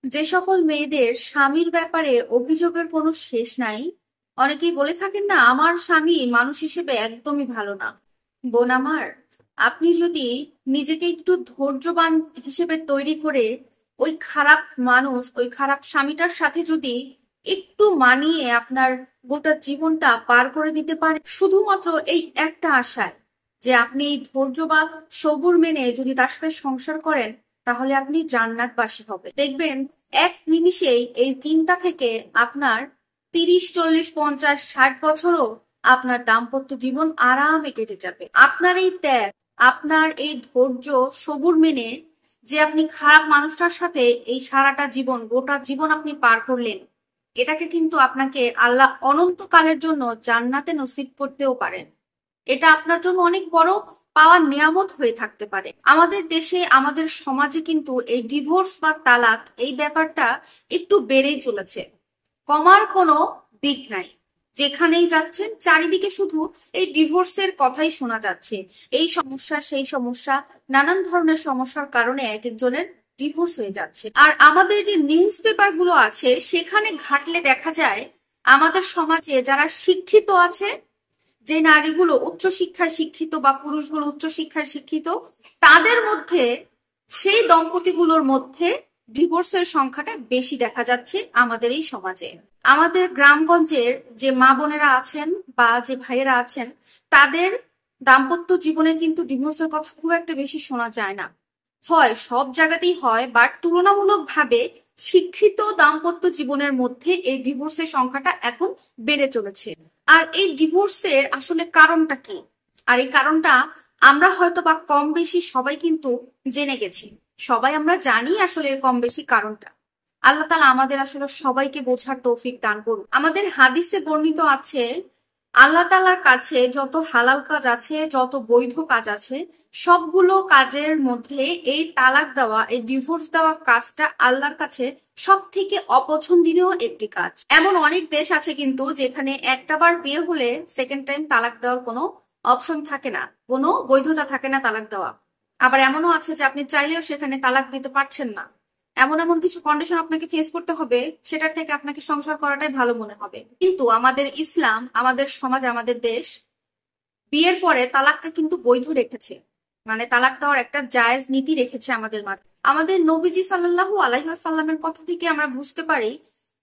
যে সকল মেয়েদের স্বামীর ব্যাপারে অভিযোগের কোনো শেষ নাই, অনেকেই বলে থাকেন না, আমার স্বামী মানুষ হিসেবে একদমই ভালো না। বোন আমার, আপনি যদি নিজেকে একটু ধৈর্যবান হিসেবে তৈরি করে ওই খারাপ মানুষ, ওই খারাপ স্বামীটার সাথে যদি একটু মানিয়ে আপনার গোটা জীবনটা পার করে দিতে পারেন, শুধুমাত্র এই একটা আশায় যে আপনি এই ধৈর্য বা সবুর মেনে যদি তার সাথে সংসার করেন, তাহলে আপনি জান্নাতবাসী হবে। দেখবেন এক নিমিষেই এই চিন্তা থেকে আপনার 30, 40, 50, 60 বছরও আপনার দাম্পত্য জীবন আরামে কেটে যাবে। আপনার এই ত্যাগ, আপনার এই ধৈর্য সবুর মেনে যে আপনি খারাপ মানুষটার সাথে এই সারাটা জীবন, গোটা জীবন আপনি পার করলেন, এটাকে কিন্তু আপনাকে আল্লাহ অনন্তকালের জন্য জান্নাতে নসিব করতেও পারেন। এটা আপনার জন্য অনেক বড় পাওয়ার নিয়ামত হয়ে থাকতে পারে। আমাদের দেশে, আমাদের সমাজে কিন্তু এই ডিভোর্স বা তালাক এই ব্যাপারটা একটু বেড়েই চলেছে, কমার কোনো দিক নাই। যেখানেই যাচ্ছেন চারিদিকে শুধু এই ডিভোর্সের কথাই শোনা যাচ্ছে। এই সমস্যা, সেই সমস্যা, নানান ধরনের সমস্যার কারণে এক একজনের ডিভোর্স হয়ে যাচ্ছে। আর আমাদের যে নিউজ পেপার গুলো আছে সেখানে ঘাটলে দেখা যায় আমাদের সমাজে যারা শিক্ষিত আছে, যে নারীগুলো উচ্চশিক্ষায় শিক্ষিত বা পুরুষগুলো উচ্চশিক্ষায় শিক্ষিত, তাদের মধ্যে, সেই দম্পতিগুলোর মধ্যে ডিভোর্সের সংখ্যাটা বেশি দেখা যাচ্ছে আমাদের এই সমাজে। আমাদের গ্রামগঞ্জের যে মা বোনেরা আছেন বা যে ভাইয়েরা আছেন, তাদের দাম্পত্য জীবনে কিন্তু ডিভোর্সের কথা খুব একটা বেশি শোনা যায় না। হয়, সব জায়গাতেই হয়, বাট তুলনামূলকভাবে শিক্ষিত দাম্পত্য জীবনের মধ্যে এই ডিভোর্সের সংখ্যাটা এখন বেড়ে চলেছে। আর এই ডিভোর্সের আসলে কারণটা কি? আর এই কারণটা আমরা হয়তো বা কম বেশি সবাই কিন্তু জেনে গেছি। সবাই আমরা জানি আসলে এর কম বেশি কারণটা। আল্লাহ তাআলা আমাদের আসলে সবাইকে বোঝার তৌফিক দান করুন। আমাদের হাদিসে বর্ণিত আছে, আল্লাহ তাআলার কাছে যত হালাল কাজ আছে, যত বৈধ কাজ আছে, সবগুলো কাজের মধ্যে এই তালাক দেওয়া, এই ডিভোর্স দেওয়া কাজটা আল্লাহর কাছে সব থেকে অপছন্দনীয় একটি কাজ। এমন অনেক দেশ আছে কিন্তু যেখানে একটা বার বিয়ে হলে সেকেন্ড টাইম তালাক দেওয়ার কোনো অপশন থাকে না, কোনো বৈধতা থাকে না তালাক দেওয়া। আবার এমনও আছে যে আপনি চাইলেও সেখানে তালাক দিতে পারছেন না। এমন এমন কিছু কন্ডিশন আপনাকে ফেস করতে হবে, সেটার থেকে আপনাকে সংসার করাটাই ভালো মনে হবে। কিন্তু আমাদের ইসলাম, আমাদের সমাজ, আমাদের দেশ বিয়ের পরে তালাকটা কিন্তু বৈধ রেখেছে। মানে তালাক দেওয়ার একটা জায়েজ নীতি রেখেছে আমাদের মাঝে। আমাদের নবীজি সাল্লাল্লাহু আলাইহি ওয়াসাল্লামের কথা থেকে আমরা বুঝতে পারি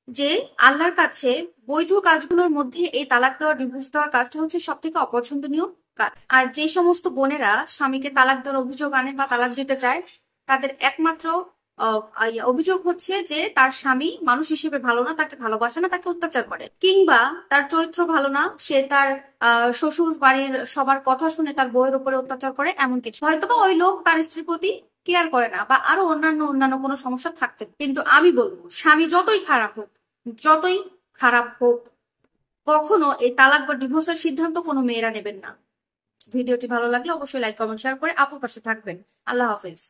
যে আল্লাহর কাছে বৈধ কাজগুলোর মধ্যে এই তালাক দেওয়া, ডিভোর্স দেওয়ার কাজটা হচ্ছে সব থেকে অপছন্দনীয় কাজ। আর যে সমস্ত বোনেরা স্বামীকে তালাক দেওয়ার অভিযোগ আনে বা তালাক দিতে চায়, তাদের একমাত্র অভিযোগ হচ্ছে যে তার স্বামী মানুষ হিসেবে ভালো না, তাকে ভালোবাসে না, তাকে অত্যাচার করে, কিংবা তার চরিত্র ভালো না, সে তার শ্বশুর বাড়ির সবার কথা শুনে তার বউয়ের উপরে অত্যাচার করে, এমন কিছু। হয়তোবা ওই লোক তার স্ত্রীর প্রতি কেয়ার করে না, বা আরো অন্যান্য অন্যান্য কোনো সমস্যা থাকতে পারে। কিন্তু আমি বলবো, স্বামী যতই খারাপ হোক, যতই খারাপ হোক, কখনো এই তালাক বা ডিভোর্সের সিদ্ধান্ত কোনো মেয়েরা নেবেন না। ভিডিওটি ভালো লাগলে অবশ্যই লাইক, কমেন্ট, শেয়ার করে আপুর পাশে থাকবেন। আল্লাহ হাফেজ।